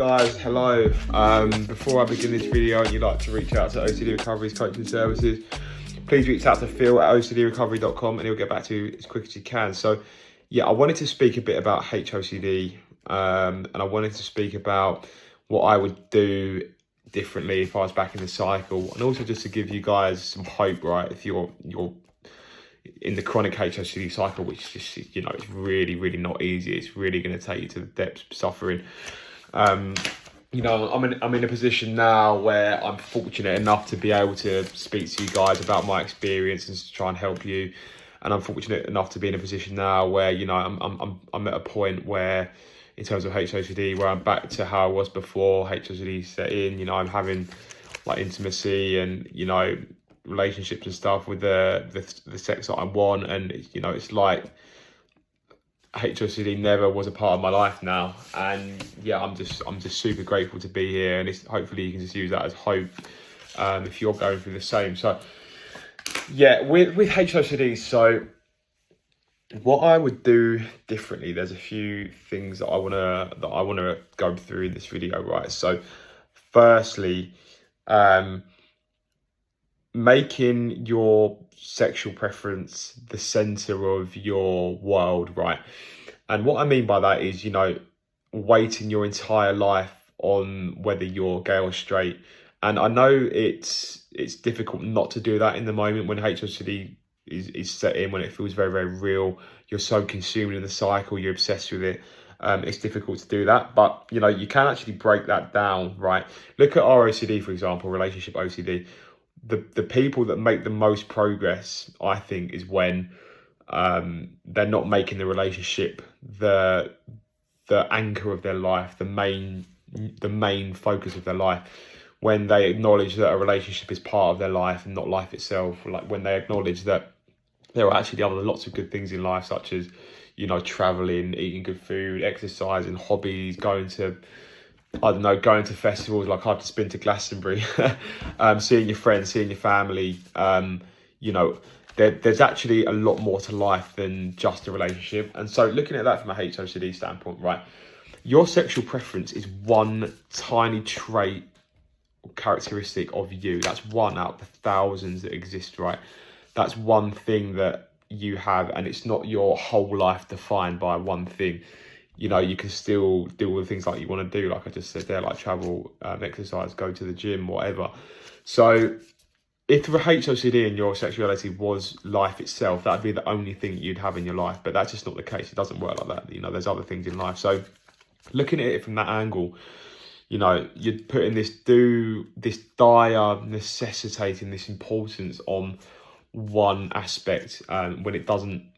guys, hello. Before I begin this video and you'd like to reach out to OCD Recovery's coaching services, please reach out to Phil at ocdrecovery.com and he'll get back to you as quick as you can. So yeah, I wanted to speak a bit about HOCD and I wanted to speak about what I would do differently if I was back in the cycle, and also just to give you guys some hope, right? If you're in the chronic HOCD cycle, which is just, it's really not easy. It's really going to take you to the depths of suffering. I'm in a position now where I'm fortunate enough to be able to speak to you guys about my experience and to try and help you. And I'm fortunate enough to be in a position now where, I'm at a point where, in terms of HOCD, where I'm back to how I was before HOCD set in. I'm having like intimacy and, relationships and stuff with the sex that I want, and it's like HOCD never was a part of my life now. And yeah, I'm just super grateful to be here, and hopefully you can just use that as hope if you're going through the same. So yeah, with HOCD, so what I would do differently, there's a few things that I wanna go through in this video, right? So firstly, making your sexual preference the center of your world, right? And what I mean by that is, waiting your entire life on whether you're gay or straight. And I know it's difficult not to do that in the moment when HOCD is set in, when it feels very real. You're so consumed in the cycle, you're obsessed with it. It's difficult to do that, but you can actually break that down, right? Look at ROCD, for example, relationship OCD. The people that make the most progress, I think, is when they're not making the relationship the anchor of their life, the main focus of their life. When they acknowledge that a relationship is part of their life and not life itself, like when they acknowledge that there are actually lots of good things in life, such as traveling, eating good food, exercising, hobbies, going to festivals. Like I've just been to Glastonbury, seeing your friends, seeing your family. There's actually a lot more to life than just a relationship. And so looking at that from a HOCD standpoint, right, your sexual preference is one tiny trait or characteristic of you. That's one out of the thousands that exist, right? That's one thing that you have, and it's not your whole life defined by one thing. You can still do all the things like you want to do, like I just said there, like travel, exercise, go to the gym, whatever. So if the HOCD and your sexuality was life itself, that'd be the only thing you'd have in your life. But that's just not the case. It doesn't work like that. There's other things in life. So looking at it from that angle, you're putting this dire necessitating this importance on one aspect when it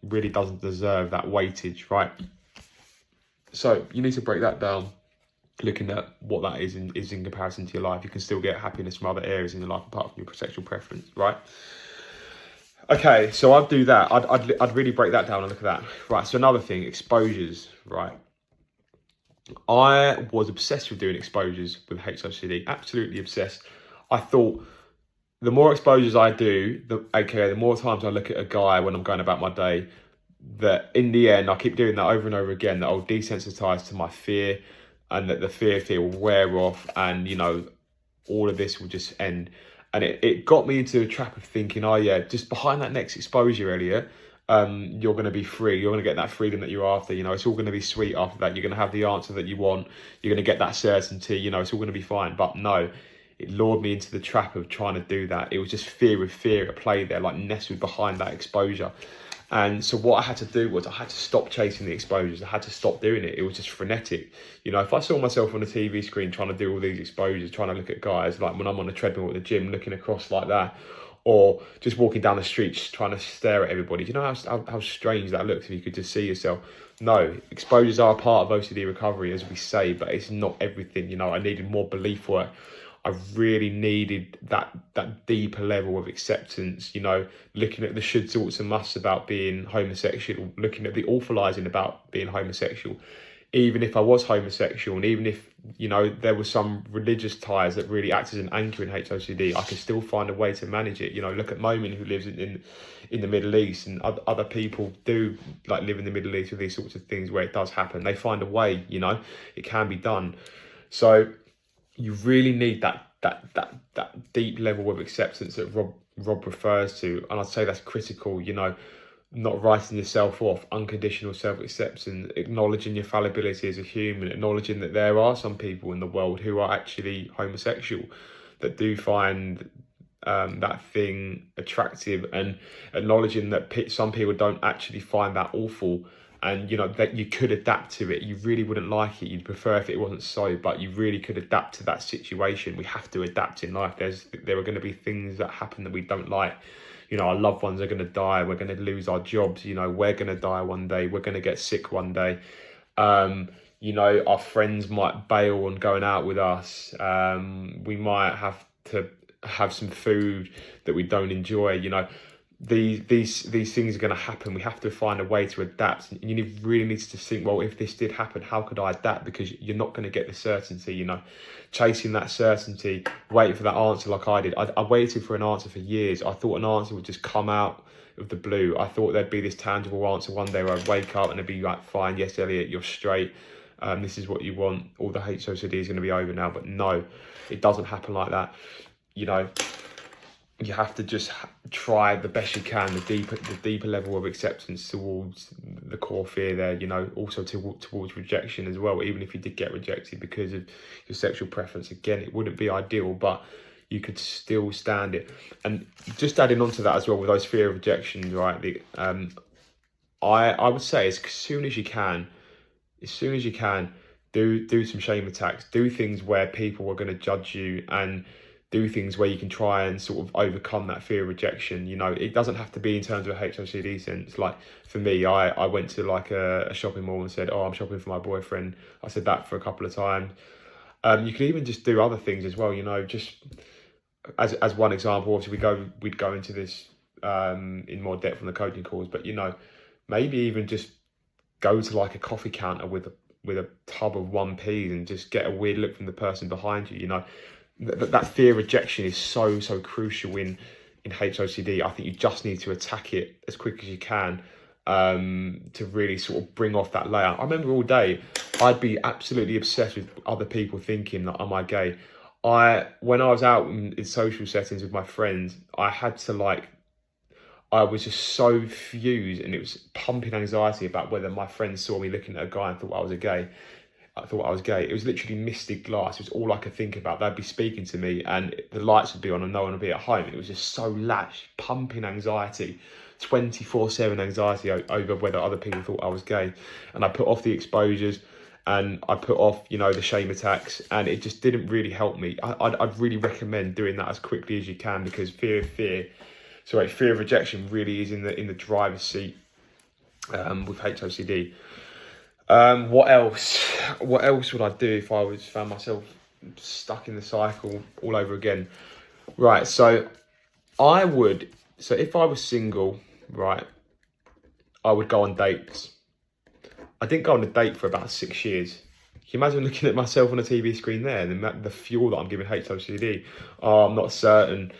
really doesn't deserve that weightage, right? So you need to break that down, looking at what that is in comparison to your life. You can still get happiness from other areas in your life apart from your sexual preference, right? Okay, so I'd do that. I'd really break that down and look at that. Right, so another thing, exposures, right? I was obsessed with doing exposures with HOCD, absolutely obsessed. I thought the more exposures I do, the more times I look at a guy when I'm going about my day, that in the end, I keep doing that over and over again, that I'll desensitize to my fear, and that the fear will wear off, and, all of this will just end. And it got me into a trap of thinking, oh yeah, just behind that next exposure, Elliott, you're going to be free. You're going to get that freedom that you're after. It's all going to be sweet after that. You're going to have the answer that you want. You're going to get that certainty. It's all going to be fine. But no, it lured me into the trap of trying to do that. It was just fear at play there, like nestled behind that exposure. And so what I had to do was I had to stop chasing the exposures. I had to stop doing it. It was just frenetic. If I saw myself on a TV screen trying to do all these exposures, trying to look at guys, like when I'm on a treadmill at the gym, looking across like that, or just walking down the street, just trying to stare at everybody. Do you know how strange that looks if you could just see yourself? No, exposures are a part of OCD recovery, as we say, but it's not everything. I needed more belief work. I really needed that deeper level of acceptance, looking at the shoulds, oughts and musts about being homosexual, looking at the awfulising about being homosexual. Even if I was homosexual, and even if, there were some religious ties that really act as an anchor in HOCD, I could still find a way to manage it. Look at Momin, who lives in the Middle East, and other people do live in the Middle East with these sorts of things where it does happen. They find a way, it can be done. So you really need that deep level of acceptance that Rob refers to, and I'd say that's critical. Not writing yourself off, unconditional self-acceptance, acknowledging your fallibility as a human, acknowledging that there are some people in the world who are actually homosexual, that do find that thing attractive, and acknowledging that some people don't actually find that awful, and that you could adapt to it. You really wouldn't like it, you'd prefer if it wasn't so, but you really could adapt to that situation. We have to adapt in life. There are going to be things that happen that we don't like. Our loved ones are going to die, we're going to lose our jobs, we're going to die one day, we're going to get sick one day. Our friends might bail on going out with us. We might have to have some food that we don't enjoy. These things are going to happen. We have to find a way to adapt. And you really need to think, well, if this did happen, how could I adapt? Because you're not going to get the certainty, chasing that certainty, waiting for that answer like I did. I waited for an answer for years. I thought an answer would just come out of the blue. I thought there'd be this tangible answer one day where I'd wake up and it'd be like, fine, yes, Elliott, you're straight. This is what you want. All the HOCD is going to be over now. But no, it doesn't happen like that. You have to just try the best you can, the deeper level of acceptance towards the core fear there, also towards rejection as well. Even if you did get rejected because of your sexual preference, again, it wouldn't be ideal, but you could still stand it. And just adding on to that as well, with those fear of rejection, right? I would say as soon as you can, do some shame attacks, do things where people are going to judge you, and do things where you can try and sort of overcome that fear of rejection. It doesn't have to be in terms of a HOCD sense. Like for me, I went to like a shopping mall and said, oh, I'm shopping for my boyfriend. I said that for a couple of times. You can even just do other things as well, just as one example. Obviously we'd go into this in more depth on the coaching calls, but maybe even just go to like a coffee counter with a tub of 1p and just get a weird look from the person behind you. That fear of rejection is so crucial in HOCD. I think you just need to attack it as quick as you can to really sort of bring off that layer. I remember all day I'd be absolutely obsessed with other people thinking that, am I gay? When I was out in social settings with my friends, I was just so fused, and it was pumping anxiety about whether my friends saw me looking at a guy and thought I was gay. It was literally misted glass. It was all I could think about. They'd be speaking to me and the lights would be on and no one would be at home. It was just so lashed, pumping anxiety, 24/7 anxiety over whether other people thought I was gay. And I put off the exposures and I put off, the shame attacks, and it just didn't really help me. I'd really recommend doing that as quickly as you can, because fear of rejection really is in the driver's seat with HOCD. What else would I do if I found myself stuck in the cycle all over again? Right, so if I was single, right, I would go on dates. I didn't go on a date for about 6 years. Can you imagine looking at myself on a TV screen there, and the fuel that I'm giving HOCD? Oh, I'm not certain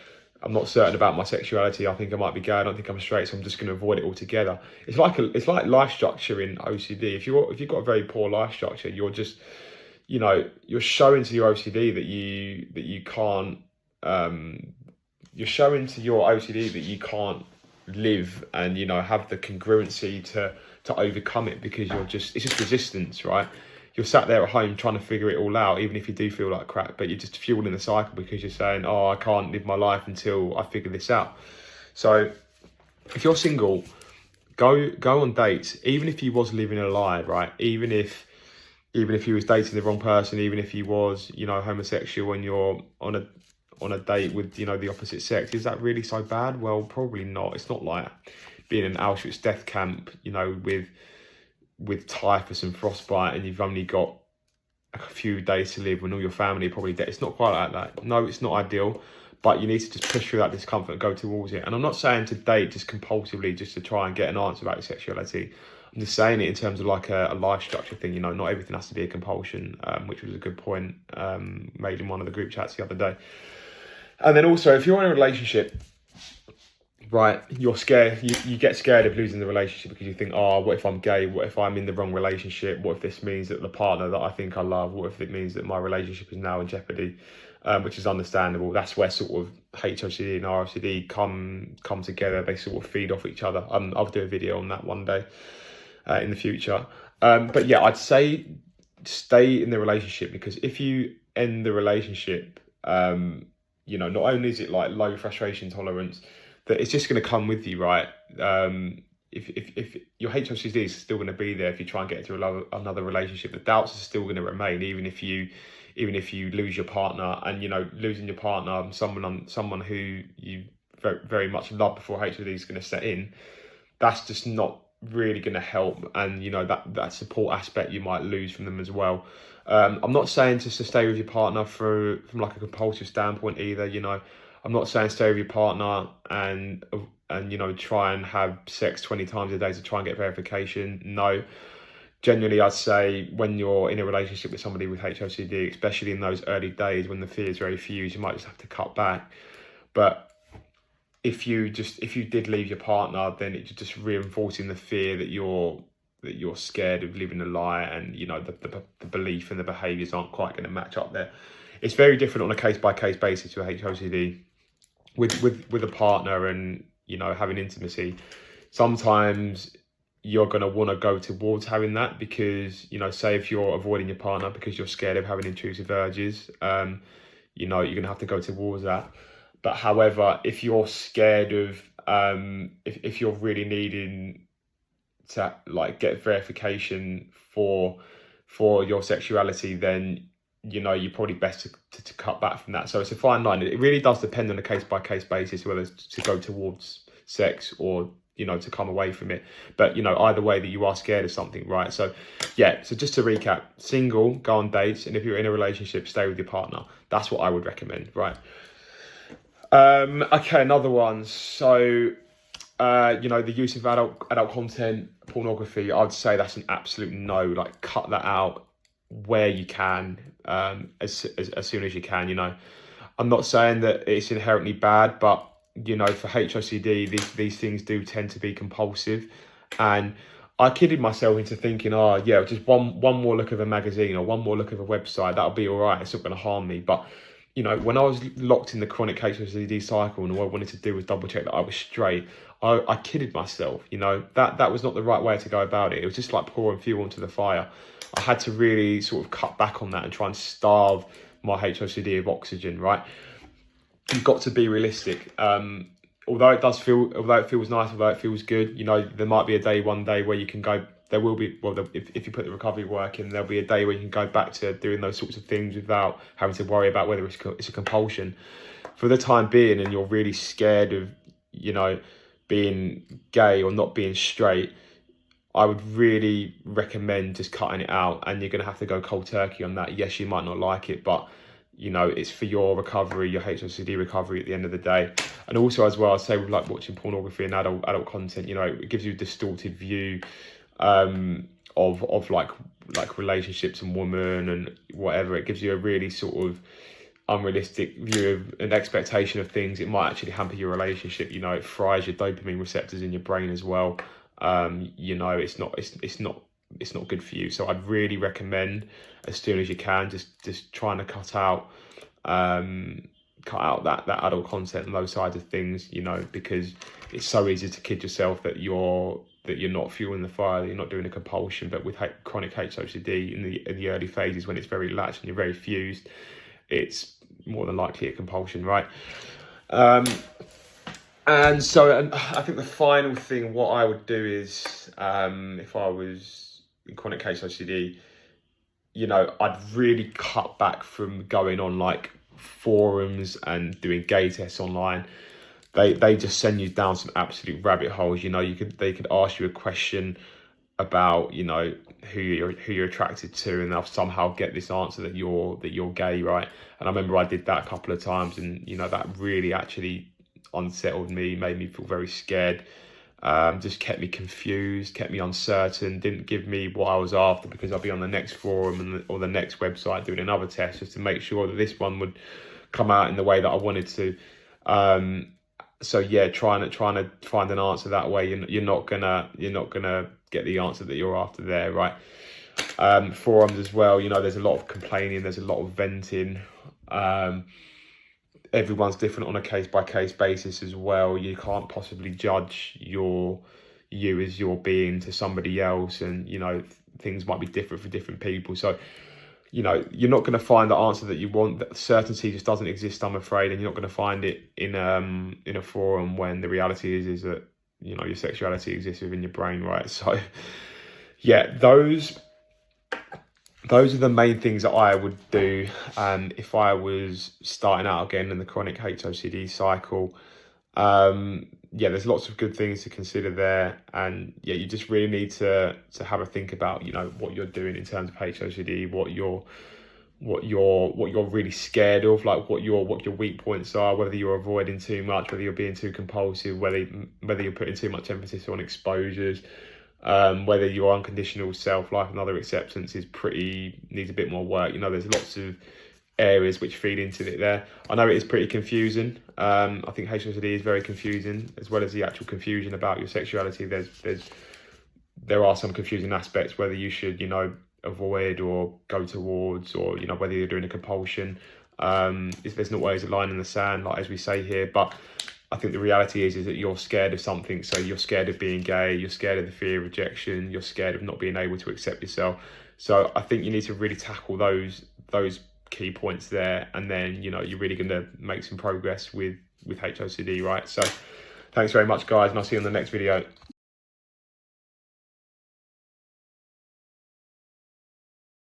about my sexuality. I think I might be gay. I don't think I'm straight, so I'm just going to avoid it altogether. It's like life structure in OCD. If you've got a very poor life structure, you're just, you're showing to your OCD that you can't. You're showing to your OCD that you can't live and have the congruency to overcome it, because it's just resistance, right? You're sat there at home trying to figure it all out, even if you do feel like crap, but you're just fueling the cycle because you're saying, oh, I can't live my life until I figure this out. So if you're single, go on dates, even if you was living a lie, right? Even if you was dating the wrong person, even if you was, homosexual and you're on a date with, the opposite sex, is that really so bad? Well, probably not. It's not like being in an Auschwitz death camp, with typhus and frostbite, and you've only got a few days to live when all your family are probably dead. It's not quite like that. No, it's not ideal, but you need to just push through that discomfort and go towards it. And I'm not saying to date just compulsively just to try and get an answer about your sexuality. I'm just saying it in terms of like a life structure thing. Not everything has to be a compulsion, which was a good point made in one of the group chats the other day. And then also, if you're in a relationship, right? You're scared. You get scared of losing the relationship because you think, oh, what if I'm gay? What if I'm in the wrong relationship? What if this means that the partner that I think I love? What if it means that my relationship is now in jeopardy? Which is understandable. That's where sort of HOCD and ROCD come together. They sort of feed off each other. I'll do a video on that one day in the future. But yeah, I'd say stay in the relationship, because if you end the relationship, not only is it like low frustration tolerance, that it's just going to come with you, right? If your HOCD is still going to be there if you try and get into another relationship, the doubts are still going to remain, even if you lose your partner. And losing your partner, someone who you very, very much loved before HOCD is going to set in, that's just not really going to help. And that support aspect you might lose from them as well. I'm not saying just to stay with your partner from like a compulsive standpoint either. I'm not saying stay with your partner and try and have sex 20 times a day to try and get verification. No. Generally, I'd say when you're in a relationship with somebody with HOCD, especially in those early days when the fear is very fused, you might just have to cut back. But if you did leave your partner, then it's just reinforcing the fear that you're scared of living a lie, and the belief and the behaviours aren't quite going to match up there. It's very different on a case-by-case basis with HOCD. With a partner and having intimacy, sometimes you're going to want to go towards having that, because say if you're avoiding your partner because you're scared of having intrusive urges, you're going to have to go towards that. But however, if you're scared of if you're really needing to like get verification for your sexuality, then you're probably best to cut back from that. So it's a fine line. It really does depend on a case-by-case basis whether to go towards sex or to come away from it. But either way, that you are scared of something, right? So yeah, so just to recap: single, go on dates, and if you're in a relationship, stay with your partner. That's what I would recommend, right? Okay, another one. So the use of adult content, pornography, I'd say that's an absolute no. Like, cut that out where you can, as soon as you can. I'm not saying that it's inherently bad, but for HOCD, these things do tend to be compulsive. And I kidded myself into thinking, just one more look of a magazine or one more look of a website, that'll be all right, it's not going to harm me. But when I was locked in the chronic HOCD cycle and all I wanted to do was double check that I was straight, I kidded myself. That was not the right way to go about it. It was just like pouring fuel onto the fire. I had to really sort of cut back on that and try and starve my HOCD of oxygen, right? You've got to be realistic. Although it feels nice, although it feels good, there might be one day where you can go. There will be, if you put the recovery work in, there'll be a day where you can go back to doing those sorts of things without having to worry about whether it's a compulsion. For the time being, and you're really scared of, being gay or not being straight, I would really recommend just cutting it out. And you're going to have to go cold turkey on that. Yes, you might not like it, but it's for your recovery, your HOCD recovery at the end of the day. And also as well, I'd say with like watching pornography and adult content, it gives you a distorted view of like relationships and women and whatever. It gives you a really sort of unrealistic view of an expectation of things. It might actually hamper your relationship. It fries your dopamine receptors in your brain as well. It's not good for you. So I'd really recommend, as soon as you can, just trying to cut out that adult content and those sides of things, because it's so easy to kid yourself that you're not fueling the fire, that you're not doing a compulsion. But with chronic HOCD in the early phases, when it's very latched and you're very fused, it's more than likely a compulsion, right? And I think the final thing, what I would do is, if I was in chronic HOCD, I'd really cut back from going on like forums and doing gay tests online. They just send you down some absolute rabbit holes. They could ask you a question about who you're attracted to, and they'll somehow get this answer that you're gay, right? And I remember I did that a couple of times, and that really actually unsettled me, made me feel very scared, just kept me confused, kept me uncertain, didn't give me what I was after, because I'd be on the next forum or the next website doing another test just to make sure that this one would come out in the way that I wanted to. So yeah, trying to find an answer that way, you're not gonna get the answer that you're after there, right? Forums as well, you know, there's a lot of complaining, there's a lot of venting. Everyone's different on a case by case basis as well. You can't possibly judge you as your being to somebody else, and you know, things might be different for different people. So you know, you're not going to find the answer that you want. That certainty just doesn't exist, I'm afraid, and you're not going to find it in a forum, when the reality is that, you know, your sexuality exists within your brain, right? So yeah, those are the main things that I would do if I was starting out again in the chronic HOCD cycle. Yeah, there's lots of good things to consider there, and yeah, you just really need to have a think about, you know, what you're doing in terms of HOCD, what you're really scared of, like what your weak points are, whether you're avoiding too much, whether you're being too compulsive, whether you're putting too much emphasis on exposures, whether your unconditional self-life and other acceptance needs a bit more work. You know, there's lots of areas which feed into it there. I know it is pretty confusing. I think HOCD is very confusing, as well as the actual confusion about your sexuality. There are some confusing aspects, whether you should, you know, avoid or go towards, or, you know, whether you're doing a compulsion. There's not always a line in the sand, like as we say here, but I think the reality is that you're scared of something. So you're scared of being gay, you're scared of the fear of rejection, you're scared of not being able to accept yourself. So I think you need to really tackle those key points there, and then, you know, you're really going to make some progress with HOCD, right? So thanks very much, guys, and I'll see you on the next video.